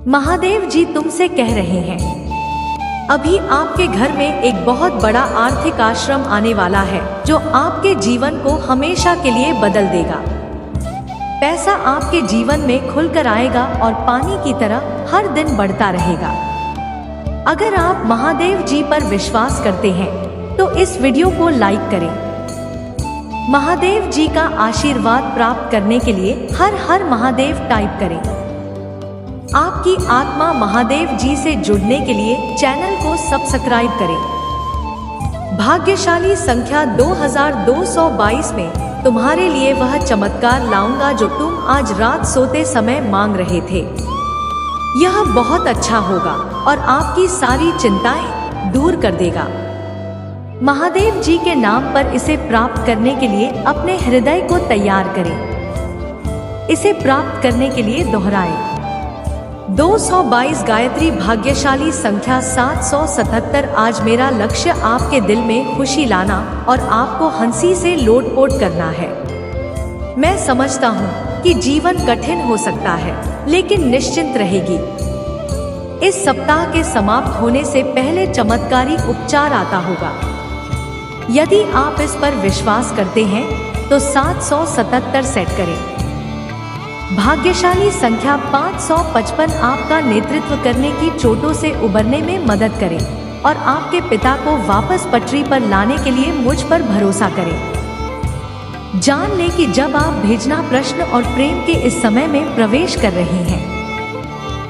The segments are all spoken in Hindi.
महादेव जी तुमसे कह रहे हैं, अभी आपके घर में एक बहुत बड़ा आर्थिक आश्रम आने वाला है जो आपके जीवन को हमेशा के लिए बदल देगा। पैसा आपके जीवन में खुलकर आएगा और पानी की तरह हर दिन बढ़ता रहेगा। अगर आप महादेव जी पर विश्वास करते हैं तो इस वीडियो को लाइक करें। महादेव जी का आशीर्वाद प्राप्त करने के लिए हर हर महादेव टाइप करें। आपकी आत्मा महादेव जी से जुड़ने के लिए चैनल को सब्सक्राइब करें। भाग्यशाली संख्या 2222 में तुम्हारे लिए वह चमत्कार लाऊंगा जो तुम आज रात सोते समय मांग रहे थे। यह बहुत अच्छा होगा और आपकी सारी चिंताएं दूर कर देगा। महादेव जी के नाम पर इसे प्राप्त करने के लिए अपने हृदय को तैयार करें। इसे प्राप्त करने के लिए दोहराएं। 222 गायत्री भाग्यशाली संख्या 777। आज मेरा लक्ष्य आपके दिल में खुशी लाना और आपको हंसी से लोटपोट करना है। मैं समझता हूँ कि जीवन कठिन हो सकता है लेकिन निश्चिंत रहेगी। इस सप्ताह के समाप्त होने से पहले चमत्कारी उपचार आता होगा। यदि आप इस पर विश्वास करते हैं तो 777 सेट करें। भाग्यशाली संख्या 555 आपका नेतृत्व करने की चोटों से उबरने में मदद करें और आपके पिता को वापस पटरी पर लाने के लिए मुझ पर भरोसा करें। जान लें कि जब आप भेजना प्रश्न और प्रेम के इस समय में प्रवेश कर रहे हैं,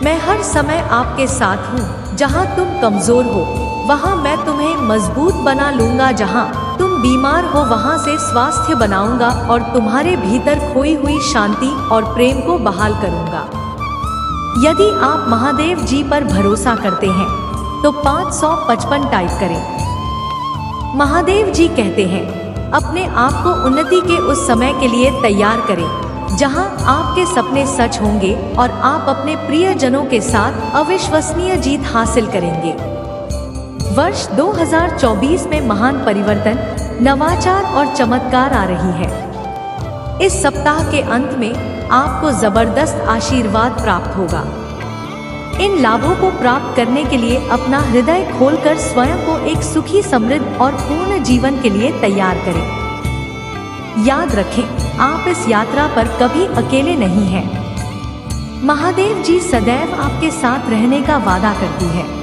मैं हर समय आपके साथ हूँ। जहाँ तुम कमजोर हो वहाँ मैं तुम्हें मजबूत बना लूंगा। जहाँ तुम बीमार हो वहाँ से स्वास्थ्य बनाऊंगा और तुम्हारे भीतर खोई हुई शांति और प्रेम को बहाल करूंगा। यदि आप महादेव जी पर भरोसा करते हैं तो 555 टाइप करें। महादेव जी कहते हैं, अपने आप को उन्नति के उस समय के लिए तैयार करें जहां आपके सपने सच होंगे और आप अपने प्रियजनों के साथ अविश्वसनीय जीत हासिल करेंगे। वर्ष 2024 में महान परिवर्तन, नवाचार और चमत्कार आ रही है। इस सप्ताह के अंत में आपको जबरदस्त आशीर्वाद प्राप्त होगा। इन लाभों को प्राप्त करने के लिए अपना हृदय खोलकर स्वयं को एक सुखी, समृद्ध और पूर्ण जीवन के लिए तैयार करें। याद रखें, आप इस यात्रा पर कभी अकेले नहीं हैं। महादेव जी सदैव आपके साथ रहने का वादा करती है।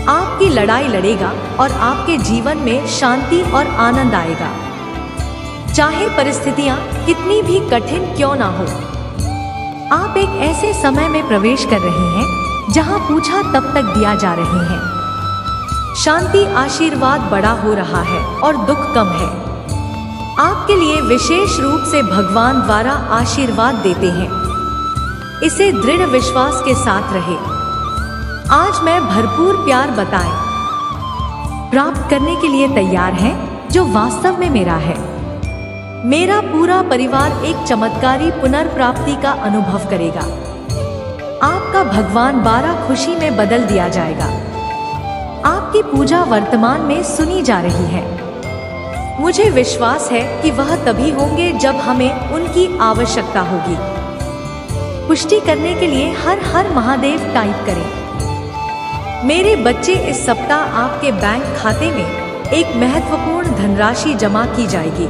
आपकी लड़ाई लड़ेगा और आपके जीवन में शांति और आनंद आएगा, चाहे परिस्थितियां कितनी भी कठिन क्यों ना हो। आप एक ऐसे समय में प्रवेश कर रहे हैं जहां पूछा तब तक दिया जा रहे हैं। शांति, आशीर्वाद बड़ा हो रहा है और दुख कम है। आपके लिए विशेष रूप से भगवान द्वारा आशीर्वाद देते हैं। इसे दृढ़ विश्वास के साथ रहे। आज मैं भरपूर प्यार बताएं प्राप्त करने के लिए तैयार हैं जो वास्तव में मेरा है। मेरा पूरा परिवार एक चमत्कारी पुनर्प्राप्ति का अनुभव करेगा। आपका भगवान 12 खुशी में बदल दिया जाएगा। आपकी पूजा वर्तमान में सुनी जा रही है। मुझे विश्वास है कि वह तभी होंगे जब हमें उनकी आवश्यकता होगी। पुष्टि करने के लिए हर हर महादेव टाइप करें। मेरे बच्चे, इस सप्ताह आपके बैंक खाते में एक महत्वपूर्ण धनराशि जमा की जाएगी।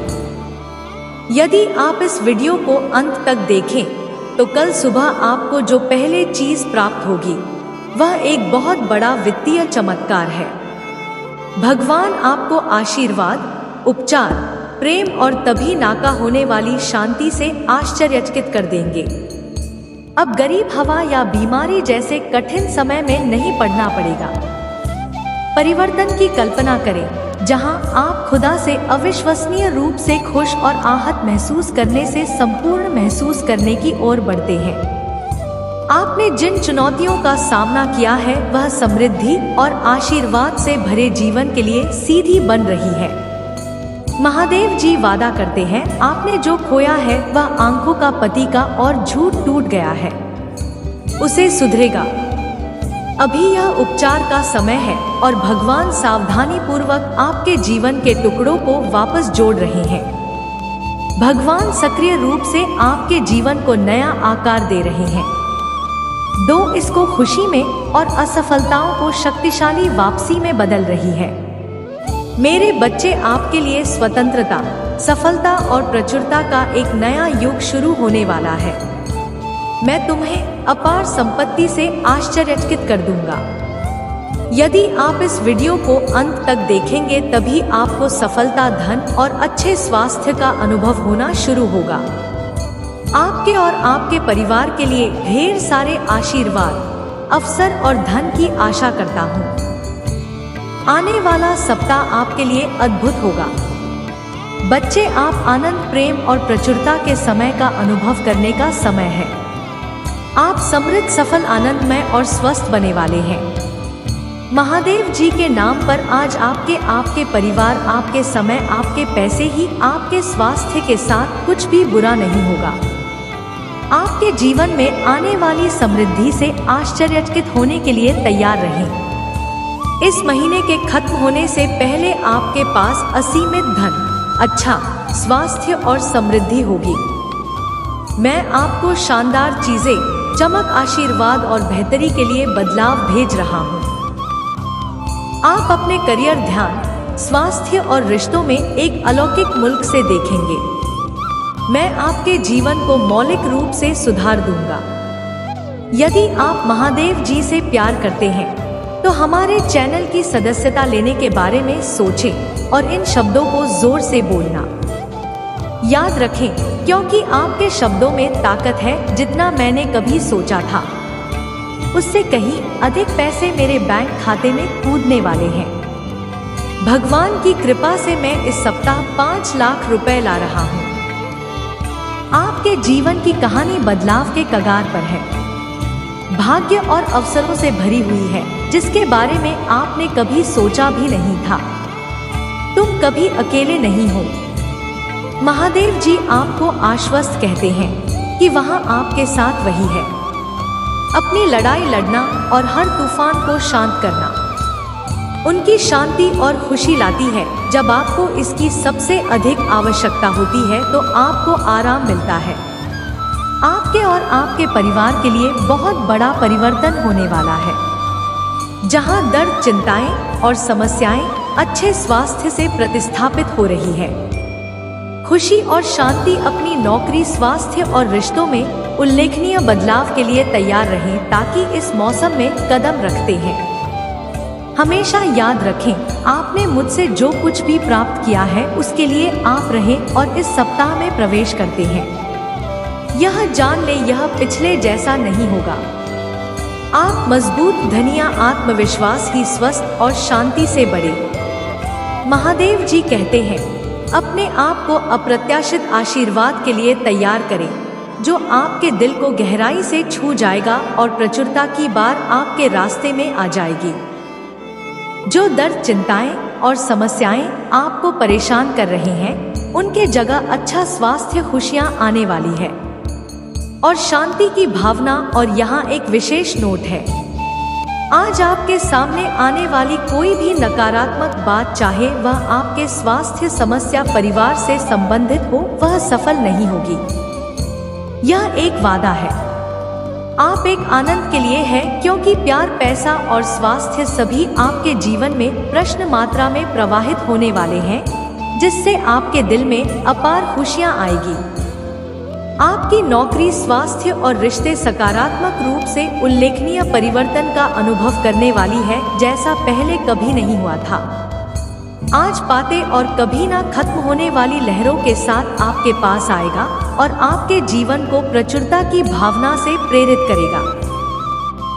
यदि आप इस वीडियो को अंत तक देखें तो कल सुबह आपको जो पहले चीज प्राप्त होगी वह एक बहुत बड़ा वित्तीय चमत्कार है। भगवान आपको आशीर्वाद, उपचार, प्रेम और तभी नाका होने वाली शांति से आश्चर्यचकित कर देंगे। अब गरीब, हवा या बीमारी जैसे कठिन समय में नहीं पड़ना पड़ेगा। परिवर्तन की कल्पना करें जहां आप खुदा से अविश्वसनीय रूप से खुश और आहत महसूस करने से संपूर्ण महसूस करने की ओर बढ़ते हैं। आपने जिन चुनौतियों का सामना किया है वह समृद्धि और आशीर्वाद से भरे जीवन के लिए सीधी बन रही है। महादेव जी वादा करते हैं, आपने जो खोया है वह आंखों का पति का और झूठ टूट गया है, उसे सुधरेगा। अभी यह उपचार का समय है और भगवान सावधानी पूर्वक आपके जीवन के टुकड़ों को वापस जोड़ रहे हैं। भगवान सक्रिय रूप से आपके जीवन को नया आकार दे रहे हैं। इसको खुशी में और असफलताओं को शक्तिशाली वापसी में बदल रही है। मेरे बच्चे, आपके लिए स्वतंत्रता, सफलता और प्रचुरता का एक नया युग शुरू होने वाला है। मैं तुम्हें अपार संपत्ति से आश्चर्यचकित कर दूंगा। यदि आप इस वीडियो को अंत तक देखेंगे तभी आपको सफलता, धन और अच्छे स्वास्थ्य का अनुभव होना शुरू होगा। आपके और आपके परिवार के लिए ढेर सारे आशीर्वाद, अवसर और धन की आशा करता हूँ। आने वाला सप्ताह आपके लिए अद्भुत होगा। बच्चे, आप आनंद, प्रेम और प्रचुरता के समय का अनुभव करने का समय है। आप समृद्ध, सफल, आनंदमय और स्वस्थ बने वाले हैं। महादेव जी के नाम पर आज आपके परिवार, आपके समय, आपके पैसे ही आपके स्वास्थ्य के साथ कुछ भी बुरा नहीं होगा। आपके जीवन में आने वाली समृद्धि से आश्चर्यचकित होने के लिए तैयार रहें। इस महीने के खत्म होने से पहले आपके पास असीमित धन, अच्छा स्वास्थ्य और समृद्धि होगी। मैं आपको शानदार चीजें, चमक, आशीर्वाद और बेहतरी के लिए बदलाव भेज रहा हूँ। आप अपने करियर, ध्यान, स्वास्थ्य और रिश्तों में एक अलौकिक मुल्क से देखेंगे। मैं आपके जीवन को मौलिक रूप से सुधार दूंगा। यदि आप महादेव जी से प्यार करते हैं तो हमारे चैनल की सदस्यता लेने के बारे में सोचें और इन शब्दों को जोर से बोलना। याद रखें, क्योंकि आपके शब्दों में ताकत है। जितना मैंने कभी सोचा था उससे कहीं अधिक पैसे मेरे बैंक खाते में कूदने वाले हैं। भगवान की कृपा से मैं इस सप्ताह 5 लाख रुपए ला रहा हूँ। आपके जीवन की कहानी बदलाव के कगार पर है। भाग्य और अवसरों से भरी हुई है जिसके बारे में आपने कभी सोचा भी नहीं था। तुम कभी अकेले नहीं हो। महादेव जी आपको आश्वस्त कहते हैं कि वहाँ आपके साथ वही है। अपनी लड़ाई लड़ना और हर तूफान को शांत करना उनकी शांति और खुशी लाती है। जब आपको इसकी सबसे अधिक आवश्यकता होती है तो आपको आराम मिलता है। आपके और आपके परिवार के लिए बहुत बड़ा परिवर्तन होने वाला है। जहां दर्द, चिंताएं और समस्याएं अच्छे स्वास्थ्य से प्रतिस्थापित हो रही है। खुशी और शांति अपनी नौकरी, स्वास्थ्य और रिश्तों में उल्लेखनीय बदलाव के लिए तैयार रहें ताकि इस मौसम में कदम रखते हैं। हमेशा याद रखें, आपने मुझसे जो कुछ भी प्राप्त किया है उसके लिए आप रहें और इस सप्ताह में प्रवेश करते हैं। यह जान ले, यह पिछले जैसा नहीं होगा। आप मजबूत, धनिया, आत्मविश्वास ही स्वस्थ और शांति से बढ़े। महादेव जी कहते हैं, अपने आप को अप्रत्याशित आशीर्वाद के लिए तैयार करें जो आपके दिल को गहराई से छू जाएगा और प्रचुरता की बार आपके रास्ते में आ जाएगी। जो दर्द, चिंताएं और समस्याएं आपको परेशान कर रही हैं, उनके जगह अच्छा स्वास्थ्य, खुशियां आने वाली है और शांति की भावना। और यहाँ एक विशेष नोट है, आज आपके सामने आने वाली कोई भी नकारात्मक बात, चाहे वह आपके स्वास्थ्य समस्या, परिवार से संबंधित हो, वह सफल नहीं होगी। यह एक वादा है। आप एक आनंद के लिए है क्योंकि प्यार, पैसा और स्वास्थ्य सभी आपके जीवन में प्रश्न मात्रा में प्रवाहित होने वाले हैं, जिससे आपके दिल में अपार खुशियां आएगी। आपकी नौकरी, स्वास्थ्य और रिश्ते सकारात्मक रूप से उल्लेखनीय परिवर्तन का अनुभव करने वाली है जैसा पहले कभी नहीं हुआ था। आज पाते और कभी ना खत्म होने वाली लहरों के साथ आपके पास आएगा और आपके जीवन को प्रचुरता की भावना से प्रेरित करेगा।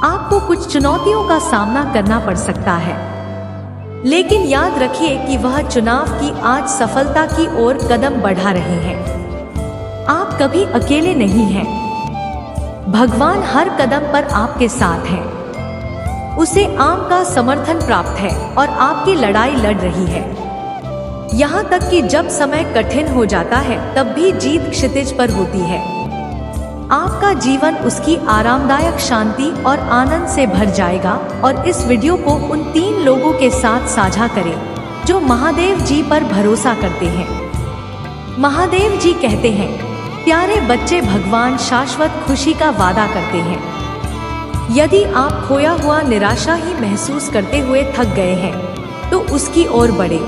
आपको कुछ चुनौतियों का सामना करना पड़ सकता है, लेकिन याद रखिए कि वह चुनाव की आज सफलता की ओर कदम बढ़ा रहे हैं। आप कभी अकेले नहीं हैं। भगवान हर कदम पर आपके साथ है। उसे आम का समर्थन प्राप्त है और आपकी लड़ाई लड़ रही है। यहाँ तक कि जब समय कठिन हो जाता है तब भी जीत क्षितिज पर होती है। आपका जीवन उसकी आरामदायक शांति और आनंद से भर जाएगा। और इस वीडियो को उन 3 लोगों के साथ साझा करें जो महादेव जी पर भरोसा करते हैं। महादेव जी कहते हैं, प्यारे बच्चे, भगवान शाश्वत खुशी का वादा करते हैं। यदि आप खोया हुआ निराशा ही महसूस करते हुए थक गए हैं तो उसकी ओर बढ़े।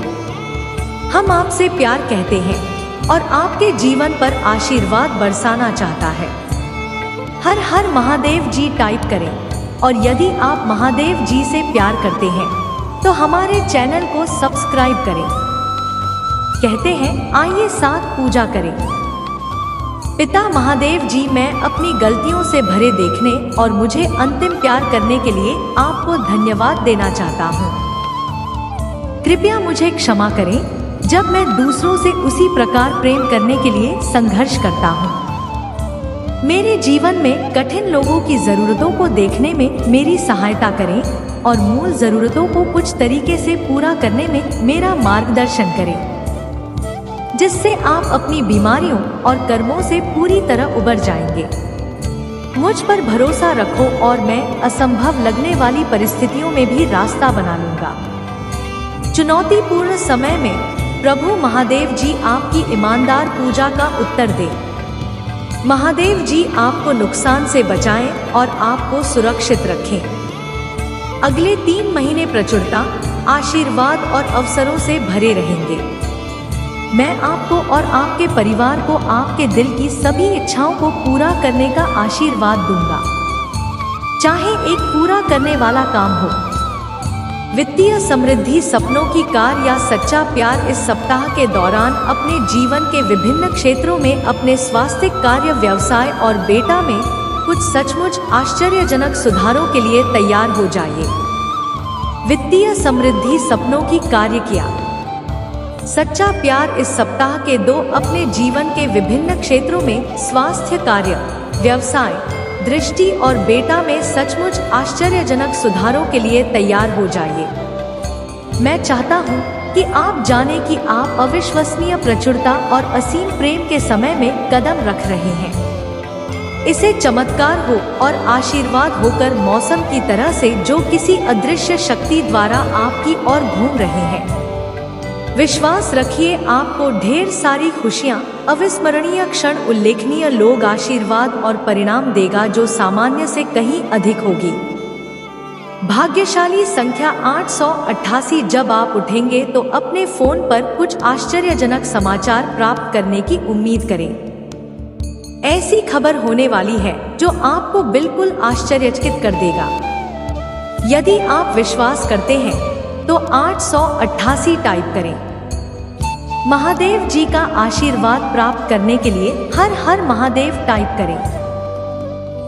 हम आपसे प्यार कहते हैं और आपके जीवन पर आशीर्वाद बरसाना चाहता है। हर हर महादेव जी टाइप करें और यदि आप महादेव जी से प्यार करते हैं तो हमारे चैनल को सब्सक्राइब करें। कहते हैं आइए साथ पूजा करें। पिता महादेव जी, मैं अपनी गलतियों से भरे देखने और मुझे अंतिम प्यार करने के लिए आपको धन्यवाद देना चाहता हूँ। कृपया मुझे क्षमा करें जब मैं दूसरों से उसी प्रकार प्रेम करने के लिए संघर्ष करता हूँ। मेरे जीवन में कठिन लोगों की जरूरतों को देखने में मेरी सहायता करें और मूल जरूरतों को कुछ तरीके से पूरा करने में मेरा मार्गदर्शन करें, जिससे आप अपनी बीमारियों और कर्मों से पूरी तरह उबर जाएंगे। मुझ पर भरोसा रखो और मैं असंभव लगने वाली परिस्थितियों में भी रास्ता बना लूंगा। चुनौतीपूर्ण समय में प्रभु महादेव जी आपकी ईमानदार पूजा का उत्तर दे। महादेव जी आपको नुकसान से बचाएं और आपको सुरक्षित रखें। अगले 3 महीने प्रचुरता, आशीर्वाद और अवसरों से भरे रहेंगे। मैं आपको और आपके परिवार को आपके दिल की सभी इच्छाओं को पूरा करने का आशीर्वाद दूंगा, चाहे एक पूरा करने वाला काम हो, वित्तीय समृद्धि, सपनों की कार या सच्चा प्यार। इस सप्ताह के दौरान अपने जीवन के विभिन्न क्षेत्रों में, अपने स्वास्थ्य, कार्य, व्यवसाय और बेटा में कुछ सचमुच आश्चर्यजनक सुधारों के लिए तैयार हो जाइए। वित्तीय समृद्धि, सपनों की कार्य किया, सच्चा प्यार। इस सप्ताह के 2 अपने जीवन के विभिन्न क्षेत्रों में, स्वास्थ्य, कार्य, व्यवसाय, दृष्टि और बेटा में सचमुच आश्चर्यजनक सुधारों के लिए तैयार हो जाइए। मैं चाहता हूँ कि आप जाने कि आप अविश्वसनीय प्रचुरता और असीम प्रेम के समय में कदम रख रहे हैं। इसे चमत्कार हो और आशीर्वाद होकर मौसम की तरह से जो किसी अदृश्य शक्ति द्वारा आपकी ओर घूम रहे हैं। विश्वास रखिए, आपको ढेर सारी खुशियां, अविस्मरणीय क्षण, उल्लेखनीय लोग, आशीर्वाद और परिणाम देगा जो सामान्य से कहीं अधिक होगी। भाग्यशाली संख्या 888। जब आप उठेंगे तो अपने फोन पर कुछ आश्चर्यजनक समाचार प्राप्त करने की उम्मीद करें। ऐसी खबर होने वाली है जो आपको बिल्कुल आश्चर्यचकित कर देगा। यदि आप विश्वास करते हैं तो 888 टाइप करें। महादेव जी का आशीर्वाद प्राप्त करने के लिए हर हर महादेव टाइप करें।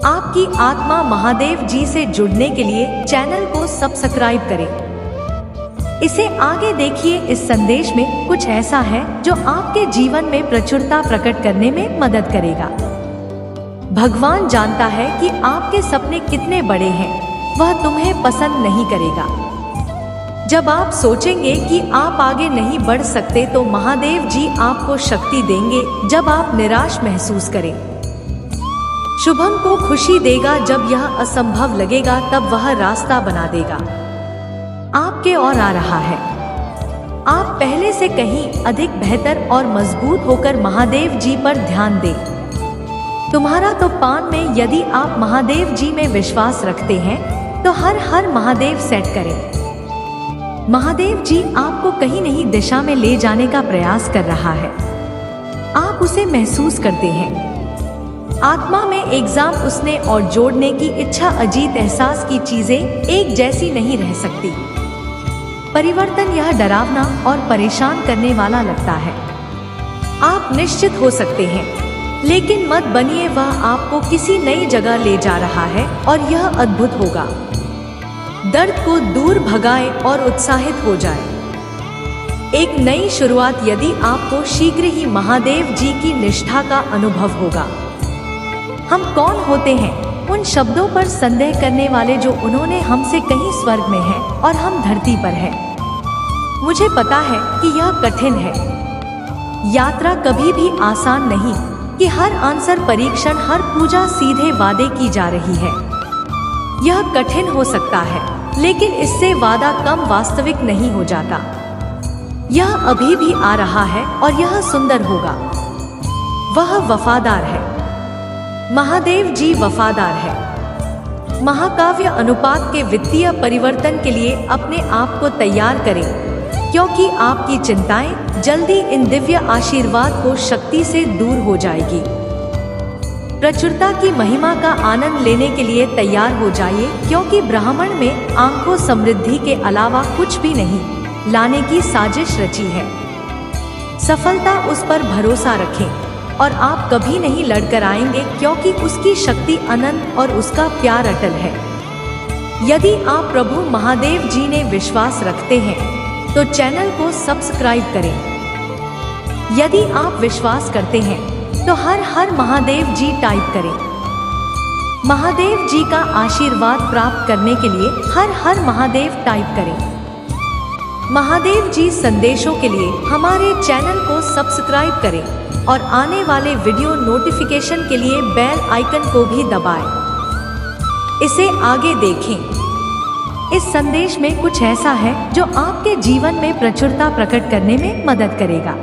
आपकी आत्मा महादेव जी से जुड़ने के लिए चैनल को सब्सक्राइब करें। इसे आगे देखिए। इस संदेश में कुछ ऐसा है जो आपके जीवन में प्रचुरता प्रकट करने में मदद करेगा। भगवान जानता है कि आपके सपने कितने बड़े हैं, वह तुम्हें पसंद नहीं करेगा। जब आप सोचेंगे कि आप आगे नहीं बढ़ सकते तो महादेव जी आपको शक्ति देंगे। जब आप निराश महसूस करें, शुभम को खुशी देगा। जब यह असंभव लगेगा तब वह रास्ता बना देगा। आपके ओर आ रहा है। आप पहले से कहीं अधिक बेहतर और मजबूत होकर महादेव जी पर ध्यान दें। तुम्हारा तो पान में। यदि आप महादेव जी में विश्वास रखते हैं तो हर हर महादेव सेट करें। महादेव जी आपको कहीं नहीं दिशा में ले जाने का प्रयास कर रहा है। आप उसे महसूस करते हैं। आत्मा में एग्जाम उसने और जोड़ने की इच्छा, अजीत एहसास की चीजें एक जैसी नहीं रह सकती। परिवर्तन यह डरावना और परेशान करने वाला लगता है। आप निश्चित हो सकते हैं, लेकिन मत बनिए। वह आपको किसी नई जगह ले जा रहा है और यह अद्भुत होगा। दर्द को दूर भगाए और उत्साहित हो जाए। एक नई शुरुआत। यदि आपको शीघ्र ही महादेव जी की निष्ठा का अनुभव होगा। हम कौन होते हैं? उन शब्दों पर संदेह करने वाले जो उन्होंने हमसे कहीं स्वर्ग में हैं और हम धरती पर हैं। मुझे पता है कि यह कठिन है। यात्रा कभी भी आसान नहीं कि हर आंसर परीक्षण, हर पूजा सीधे वादे की जा रही है। यह कठिन हो सकता है, लेकिन इससे वादा कम वास्तविक नहीं हो जाता। यह अभी भी आ रहा है और यह सुंदर होगा। वह वफादार है। महादेव जी वफादार है। महाकाव्य अनुपात के वित्तीय परिवर्तन के लिए अपने आप को तैयार करें, क्योंकि आपकी चिंताएं जल्दी इन दिव्य आशीर्वाद को शक्ति से दूर हो जाएगी। प्रचुरता की महिमा का आनंद लेने के लिए तैयार हो जाइए, क्योंकि ब्राह्मण में आंखों समृद्धि के अलावा कुछ भी नहीं लाने की साजिश रची है। सफलता उस पर भरोसा रखें और आप कभी नहीं लड़कर आएंगे, क्योंकि उसकी शक्ति अनंत और उसका प्यार अटल है। यदि आप प्रभु महादेव जी ने विश्वास रखते हैं तो चैनल को सब्सक्राइब करें। यदि आप विश्वास करते हैं तो हर हर महादेव जी टाइप करें। महादेव जी का आशीर्वाद प्राप्त करने के लिए हर हर महादेव टाइप करें। महादेव जी संदेशों के लिए हमारे चैनल को सब्सक्राइब करें और आने वाले वीडियो नोटिफिकेशन के लिए बेल आइकन को भी दबाएं। इसे आगे देखें। इस संदेश में कुछ ऐसा है जो आपके जीवन में प्रचुरता प्रकट करने में मदद करेगा।